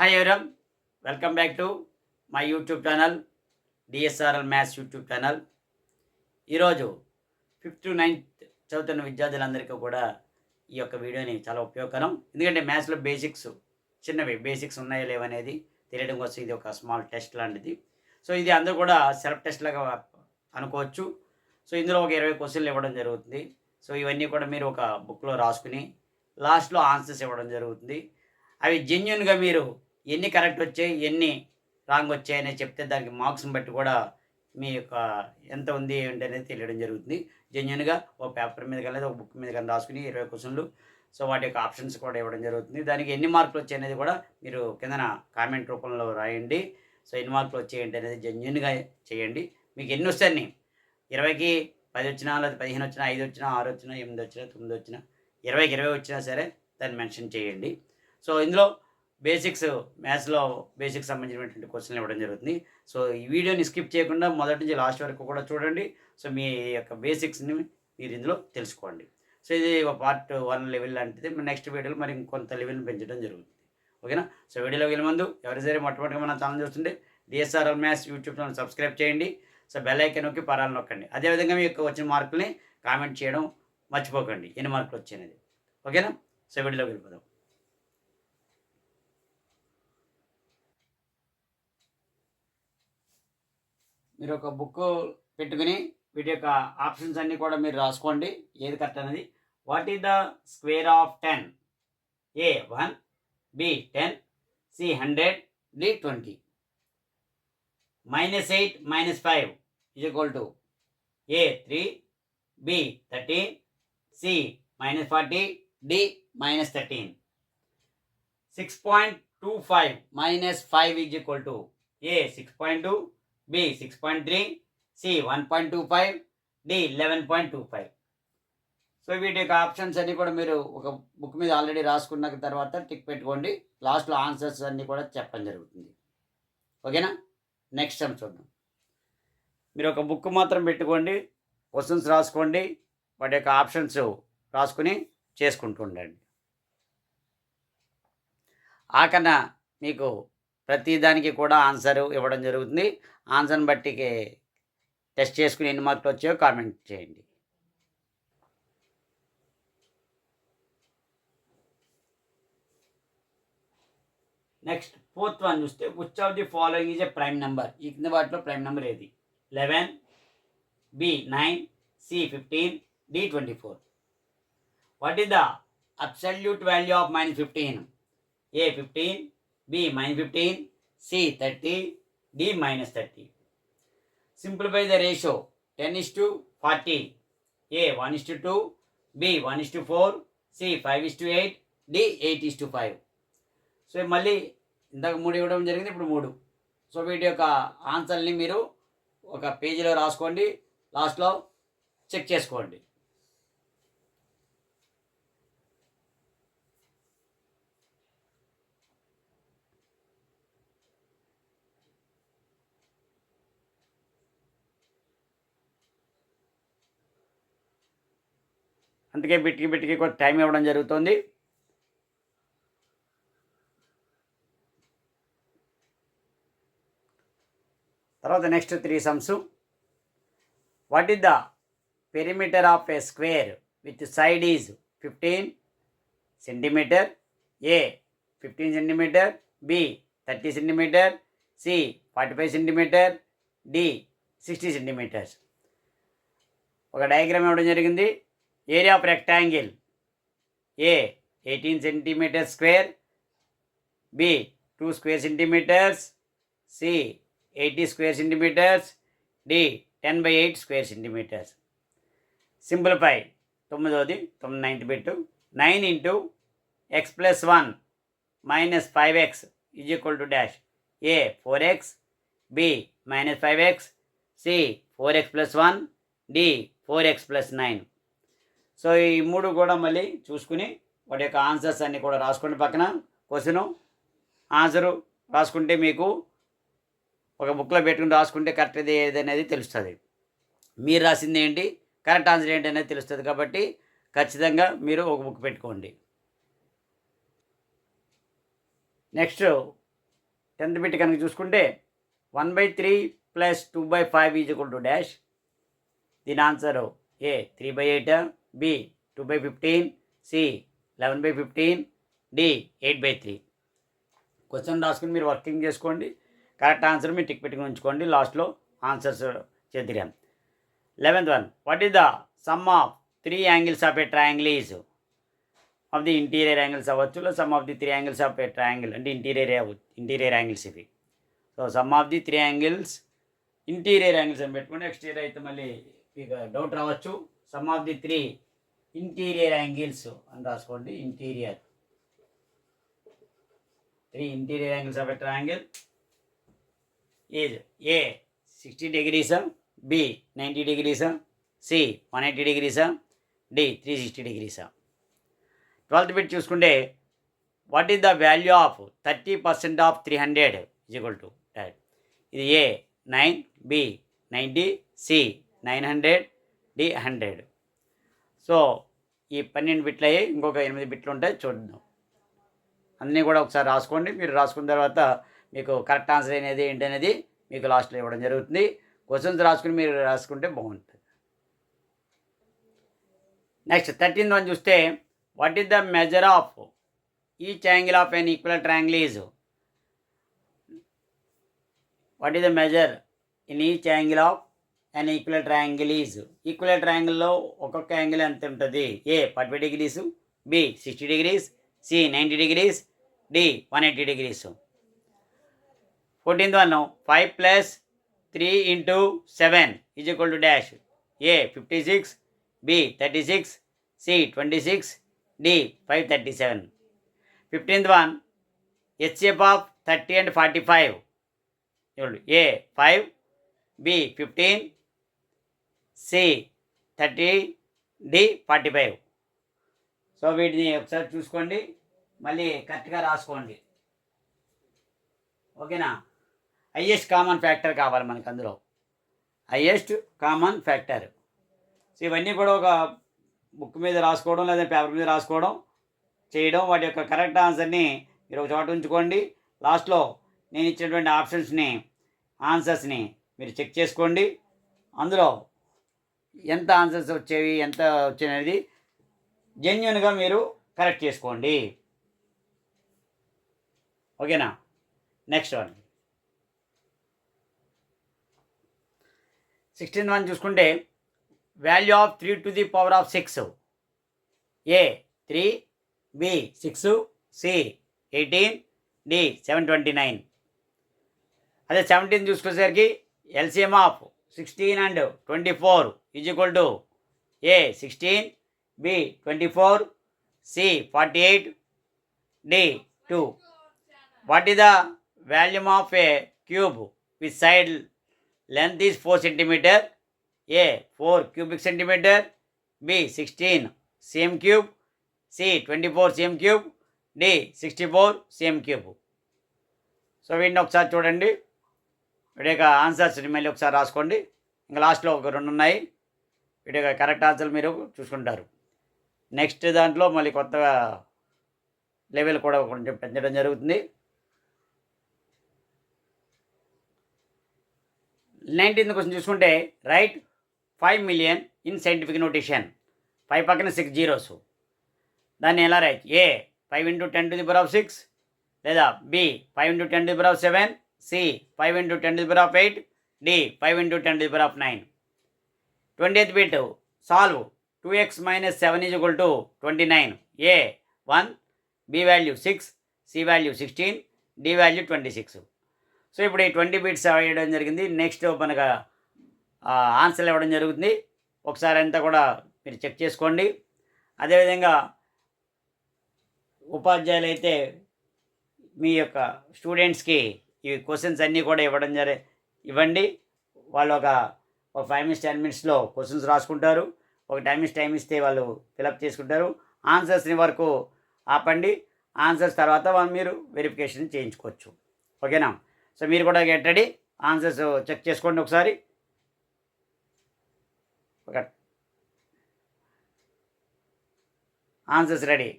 Hi everyone, welcome back to my YouTube channel DSRL maths YouTube channel. ఈరోజు 5th-9th చదువుతున్న విద్యార్థులందరికీ కూడా ఈ యొక్క వీడియోని చాలా ఉపయోగకరం. ఎందుకంటే మ్యాథ్స్లో బేసిక్స్ చిన్నవి బేసిక్స్ ఉన్నాయో లేవనేది తెలియడం కోసం ఇది ఒక స్మాల్ టెస్ట్ లాంటిది. సో ఇది అందరూ కూడా సెల్ఫ్ టెస్ట్ లాగా అనుకోవచ్చు. సో ఇందులో ఒక 20 క్వశ్చన్లు ఇవ్వడం జరుగుతుంది. సో ఇవన్నీ కూడా మీరు ఒక బుక్లో రాసుకుని లాస్ట్లో ఆన్సర్స్ ఇవ్వడం జరుగుతుంది. అవి జెన్యున్గా మీరు ఎన్ని కరెక్ట్ వచ్చాయి, ఎన్ని రాంగ్ వచ్చాయని చెప్తే దానికి మార్క్స్ని బట్టి కూడా మీ యొక్క ఎంత ఉంది ఏంటి అనేది తెలియడం జరుగుతుంది. జెన్యున్గా ఒక పేపర్ మీద కానీ ఒక బుక్ మీద కానీ రాసుకుని 20 క్వశ్చన్లు, సో వాటి యొక్క ఆప్షన్స్ కూడా ఇవ్వడం జరుగుతుంది. దానికి ఎన్ని మార్కులు వచ్చాయి అనేది కూడా మీరు కిందన కామెంట్ రూపంలో రాయండి. సో ఎన్ని మార్కులు వచ్చాయండి అనేది జెన్యున్గా చేయండి. మీకు ఎన్ని వస్తాయి, 20కి 10 వచ్చినా, లేదా 15 వచ్చినా, 5 వచ్చినా, 6 వచ్చినా, 8 వచ్చినా, 9 వచ్చినా, 20కి 20 వచ్చినా సరే దాన్ని మెన్షన్ చేయండి. సో ఇందులో బేసిక్స్ మ్యాథ్స్లో బేసిక్స్ సంబంధించినటువంటి క్వశ్చన్లు ఇవ్వడం జరుగుతుంది. సో ఈ వీడియోని స్కిప్ చేయకుండా మొదటి నుంచి లాస్ట్ వరకు కూడా చూడండి. సో మీ యొక్క బేసిక్స్ని మీరు ఇందులో తెలుసుకోండి. సో ఇది ఒక పార్ట్ 1 లెవెల్ లాంటిది. నెక్స్ట్ వీడియోలో మరి ఇంకొంత లెవెల్ని పెంచడం జరుగుతుంది. ఓకేనా? సో వీడియోలోకి వెళ్ళే ముందు ఎవరి సరే మొట్టమొదటిగా మన ఛానల్ చూస్తుంటే DSRL maths YouTube channel subscribe చేయండి. సో బెల్ ఐకాన్ నొక్కి పరాలు నొక్కండి. అదేవిధంగా మీ యొక్క వచ్చిన మార్కుల్ని కామెంట్ చేయడం మర్చిపోకండి, ఎన్ని మార్కులు వచ్చాయనేది. ఓకేనా? సో వీడియోలోకి వెళ్ళిపోదాం. మీరు ఒక బుక్ పెట్టుకుని వీటి యొక్క ఆప్షన్స్ అన్నీ కూడా మీరు రాసుకోండి, ఏది కరెక్ట్ అనేది. What is the square of 10? A 1, B 10, C 100, D 20. -8 - 5 is equal to A 3, B 13, C -40, D -13. 6.25 - 5 is equal to A 6.2, B 6.3, C 1.25, D 11.25. So వీటి యొక్క ఆప్షన్స్ అన్నీ కూడా మీరు ఒక బుక్ మీద ఆల్రెడీ రాసుకున్న తర్వాత టిక్ పెట్టుకోండి. లాస్ట్లో ఆన్సర్స్ అన్నీ కూడా చెప్పడం జరుగుతుంది. ఓకేనా? నెక్స్ట్ టైం చూద్దాం. మీరు ఒక బుక్ మాత్రం పెట్టుకోండి, క్వశ్చన్స్ రాసుకోండి, వాటి యొక్క ఆప్షన్స్ రాసుకుని చేసుకుంటూ ఉండండి. ఆకన్నా మీకు ప్రతిదానికి కూడా ఆన్సర్ ఇవ్వడం జరుగుతుంది. ఆన్సర్ని బట్టి టెస్ట్ చేసుకుని ఎన్ని మార్కులు వచ్చాయో కామెంట్ చేయండి. నెక్స్ట్ 4th వన్ చూస్తే which of the following is a prime number? ఈ కింద వాటిలో ప్రైమ్ నెంబర్ ఏది? 11, B 9, C 15, D 24. What is the absolute value of -15? A 15, B -15, C 30, D -30. Simplify the ratio. 10:40. A 1:2, B 1:4, C 5:8, D 8:5. So మళ్ళీ ఇందాక 3 ఇవ్వడం జరిగింది, ఇప్పుడు 3. So వీటి యొక్క ఆన్సర్ని మీరు ఒక పేజీలో రాసుకోండి, లాస్ట్లో చెక్ చేసుకోండి. అందుకే బిట్టికి కొంచెం టైం ఇవ్వడం జరుగుతుంది. తర్వాత next 3 sums. What is the perimeter of a square with side is 15 centimeter? A 15 centimeter, B 30 centimeter, C 45 centimeter, D 60 centimeters. ఒక డయాగ్రామ్ ఇవ్వడం జరిగింది. Area of rectangle A 18 centimeter square, B 2 square centimeters, C 80 square centimeters, D 10/8 square centimeters. Simplify. 9th 9th పెట్టు. 9 × x + 1 - 5x = dash. A 4x, B -5x, C 4x + 1, D 4x + 9. So ఈ 3 కూడా మళ్ళీ చూసుకుని వాటి యొక్క answers అన్నీ కూడా రాసుకోండి. పక్కన క్వశ్చను ఆన్సరు రాసుకుంటే మీకు ఒక బుక్లో పెట్టుకుని రాసుకుంటే కరెక్ట్ ఏది అనేది తెలుస్తుంది. మీరు రాసింది ఏంటి, కరెక్ట్ ఆన్సర్ ఏంటి అనేది తెలుస్తుంది. కాబట్టి ఖచ్చితంగా మీరు ఒక బుక్ పెట్టుకోండి. నెక్స్ట్ 10th బిట్ కనుక చూసుకుంటే 1/3 plus 2/5 is equal to dash. దీని ఆన్సర్ ఏ 3/8, బి 2/15, సి 11/15, డి 8/3. క్వశ్చన్ రాసుకుని మీరు వర్కింగ్ చేసుకోండి. కరెక్ట్ ఆన్సర్ మీరు టిక్ పెట్టుకుని ఉంచుకోండి. లాస్ట్లో ఆన్సర్స్ చేద్దాం. 11th one, what is the sum of 3 angles of a triangle is of the interior angles అవ్వచ్చు, sum of the 3 angles of a triangle అంటే ఇంటీరియర్ యాంగిల్స్ ఇవి. So sum of the 3 angles interior angles అని పెట్టుకోండి. Exterior అయితే మళ్ళీ ఇక doubt రావచ్చు. Sum of the 3 interior angles అని రాసుకోండి. Interior 3 interior angles of a triangle is A 60 degrees, B 90 degrees, C 180 degrees, D 360 degrees. 12th bit చూసుకుంటే what is the value of 30% of 300 is equal to dot. ఇది A 9, B 90, C 900, D 100. So ఈ 12 బిట్లు అయ్యి ఇంకొక 8 బిట్లు ఉంటాయి, చూద్దాం. అన్నీ కూడా ఒకసారి రాసుకోండి. మీరు రాసుకున్న తర్వాత మీకు కరెక్ట్ ఆన్సర్ అనేది ఏంటి అనేది మీకు లాస్ట్లో ఇవ్వడం జరుగుతుంది. క్వశ్చన్స్ రాసుకుని మీరు రాసుకుంటే బాగుంటుంది. నెక్స్ట్ 13th వన్ చూస్తే what is the measure of each angle of an equal triangle is. What is the measure in each angle of an equal triangle is. Equal ట్రయాంగిల్లో ఒక్కొక్క యాంగిల్ ఎంత ఉంటుంది? A 45 degrees, B 60 degrees, C 90 degrees, D 180 degrees. 14th one, 5 plus 3 into 7 is equal to dash. A 56, B 36, C 26, D 537. 15th one, HCF of 30 and 45. A 5, B 15, C 30, D 45. So వీటిని ఒకసారి చూసుకోండి, మళ్ళీ కరెక్ట్గా రాసుకోండి. ఓకేనా? Highest common factor కావాలి మనకు అందులో. Highest common factor. సో ఇవన్నీ కూడా ఒక బుక్ మీద రాసుకోవడం లేదా పేపర్ మీద రాసుకోవడం చేయడం. వాటి యొక్క కరెక్ట్ ఆన్సర్ని మీరు ఒక చోట ఉంచుకోండి. లాస్ట్లో నేను ఇచ్చినటువంటి ఆన్సర్స్ని మీరు చెక్ చేసుకోండి. అందులో ఎంత ఆన్సర్స్ వచ్చేవి ఎంత వచ్చేది జెన్యున్గా మీరు కరెక్ట్ చేసుకోండి. ఓకేనా? నెక్స్ట్ వన్ 16th వన్ చూసుకుంటే value of 3 to the power of 6. A 3, B 6, C 18, D 729. అదే 17 చూసుకునేసరికి LCM of 16 and 24 is equal to A 16, B 24, C 48, D 2. What is the volume of a cube with side length is 4 centimeter? A 4 cubic centimeter, B 16 cm cube, C 24 cm cube, D 64 cm cube. So వీటిని ఒకసారి చూడండి. వీటి యొక్క ఆన్సర్స్ని మళ్ళీ ఒకసారి రాసుకోండి. ఇంకా లాస్ట్లో ఒక 2 ఉన్నాయి. వీటి యొక్క కరెక్ట్ ఆన్సర్ మీరు చూసుకుంటారు. నెక్స్ట్ దాంట్లో మళ్ళీ కొత్తగా లెవెల్ కూడా కొంచెం పెంచడం జరుగుతుంది. 19th క్వశ్చన్ చూసుకుంటే write 5 million in scientific notation. 5 పక్కన 6 zeros. దాన్ని ఎలా write? A 5 into 10 to the power of 6, లేదా B 5 into 10 to the power of 7, C 5 into 10 to the power of 8, D 5 into 10 to the power of 9. 20th bit solve 2x minus 7 is equal to 29. A 1, B value 6, C value 16, D value 26. So ఇప్పుడు ఈ 20 bits వేయడం జరిగింది. Next మనకు ఆన్సర్లు ఇవ్వడం జరుగుతుంది. ఒకసారి అంతా కూడా మీరు చెక్ చేసుకోండి. అదేవిధంగా ఉపాధ్యాయులు అయితే మీ యొక్క స్టూడెంట్స్కి ఈ క్వశ్చన్స్ అన్నీ కూడా ఇవ్వండి. వాళ్ళు ఒక 5 minutes 10 minutesలో క్వశ్చన్స్ రాసుకుంటారు. ఒక 10 minutes టైం ఇస్తే వాళ్ళు ఫిలప్ చేసుకుంటారు. ఆన్సర్స్ని వరకు ఆపండి. ఆన్సర్స్ తర్వాత మీరు వెరిఫికేషన్ చేయించుకోవచ్చు. ఓకేనా? సో మీరు కూడా గెట్ రెడీ. ఆన్సర్స్ చెక్ చేసుకోండి ఒకసారి. ఒక ఆన్సర్స్ రెడీ.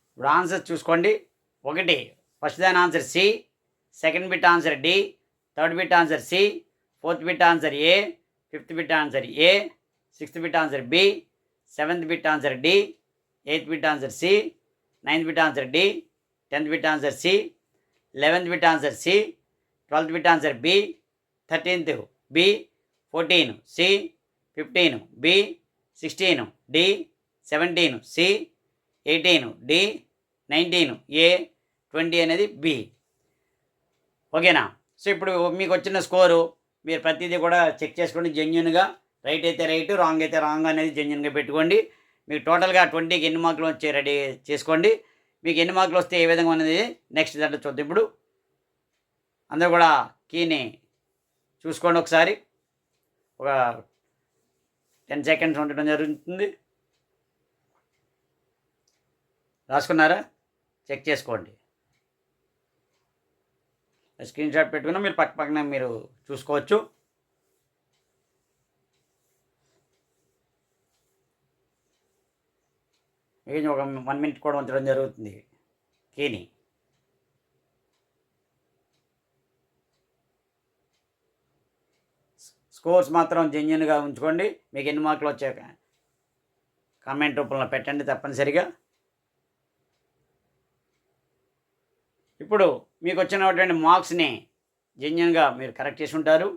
ఇప్పుడు ఆన్సర్స్ చూసుకోండి. 1 ఫస్ట్ దాని answer C, second bit answer D, third bit answer C, fourth bit answer A, fifth bit answer A, sixth bit answer B, seventh bit answer D, eighth bit answer C, ninth bit answer D, 10th bit answer C, 11th bit answer C, 12th bit answer B, 13th B, 14 C, 15 B, 16 D, 17 C, 18 D, 19 A, 20 అనేది B. ఓకేనా? So ఇప్పుడు మీకు వచ్చిన score మీరు ప్రతిదీ కూడా check చేసుకోండి జెన్యున్గా. రైట్ అయితే రైట్, రాంగ్ అయితే రాంగ్ అనేది జెన్యున్గా పెట్టుకోండి. మీకు టోటల్గా 20కి ఎన్ని మార్కులు వచ్చి రెడీ చేసుకోండి. మీకు ఎన్ని మార్కులు వస్తే ఏ విధంగా అనేది నెక్స్ట్ దాంట్లో చూద్దాం. ఇప్పుడు అందరూ కూడా కీని చూసుకోండి ఒకసారి. ఒక 10 సెకండ్స్ ఉండటం జరుగుతుంది. రాసుకున్నారా? చెక్ చేసుకోండి. స్క్రీన్ షాట్ పెట్టుకున్నా మీరు పక్కన మీరు చూసుకోవచ్చు. మీకు ఒక 1 మినిట్ కూడా ఉంచడం జరుగుతుంది కీని. స్కోర్స్ మాత్రం జెన్యున్గా ఉంచుకోండి. మీకు ఎన్ని మార్కులు వచ్చాక కామెంట్ రూపంలో పెట్టండి తప్పనిసరిగా. ఇప్పుడు మీకు వచ్చినటువంటి మార్క్స్ని జెన్యున్గా మీరు కరెక్ట్ చేసి ఉంటారు.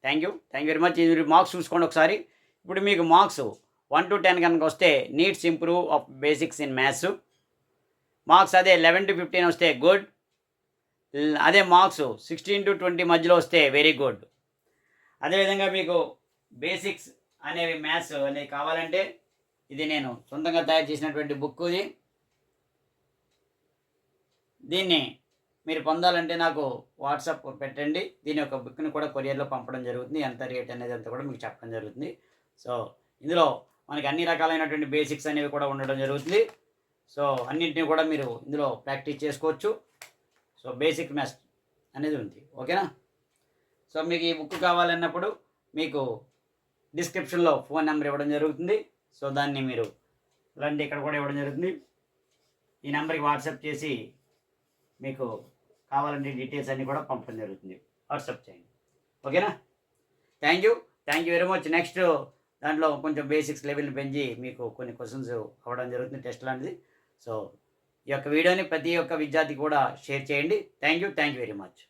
Thank you very much. మీరు మార్క్స్ చూసుకోండి ఒకసారి. ఇప్పుడు మీకు మార్క్స్ 1 to 10 కనుక వస్తే needs improve of basics in maths. Marks అదే 11 to 15 వస్తే గుడ్. అదే మార్క్స్ 16 to 20 మధ్యలో వస్తే వెరీ గుడ్. అదేవిధంగా మీకు బేసిక్స్ అనేవి మ్యాథ్స్ అనేవి కావాలంటే ఇది నేను సొంతంగా తయారు చేసినటువంటి బుక్ ఇది. దీన్ని మీరు పొందాలంటే నాకు వాట్సాప్ పెట్టండి. దీని యొక్క బుక్ని కూడా కొరియర్లో పంపడం జరుగుతుంది. ఎంత రేట్ అనేది అంతా కూడా మీకు చెప్పడం జరుగుతుంది. సో ఇందులో మనకి అన్ని రకాలైనటువంటి బేసిక్స్ అనేవి కూడా ఉండడం జరుగుతుంది. సో అన్నింటినీ కూడా మీరు ఇందులో ప్రాక్టీస్ చేసుకోవచ్చు. సో బేసిక్ మ్యాథ్స్ అనేది ఉంది. ఓకేనా? సో మీకు ఈ బుక్ కావాలన్నప్పుడు మీకు డిస్క్రిప్షన్లో ఫోన్ నెంబర్ ఇవ్వడం జరుగుతుంది. సో దాన్ని మీరు రండి, ఇక్కడ కూడా ఇవ్వడం జరుగుతుంది. ఈ నెంబర్కి వాట్సాప్ చేసి మీకు కావాలంటే డీటెయిల్స్ అన్నీ కూడా పంపడం జరుగుతుంది. వాట్సాప్ చేయండి. ఓకేనా? Thank you very much. Next దాంట్లో కొంచెం బేసిక్స్ లెవెల్ని పెంచి మీకు కొన్ని క్వశ్చన్స్ అవ్వడం జరుగుతుంది, టెస్ట్ లాంటిది. సో ఈ యొక్క వీడియోని ప్రతి ఒక్క విద్యార్థి కూడా షేర్ చేయండి. Thank you very much.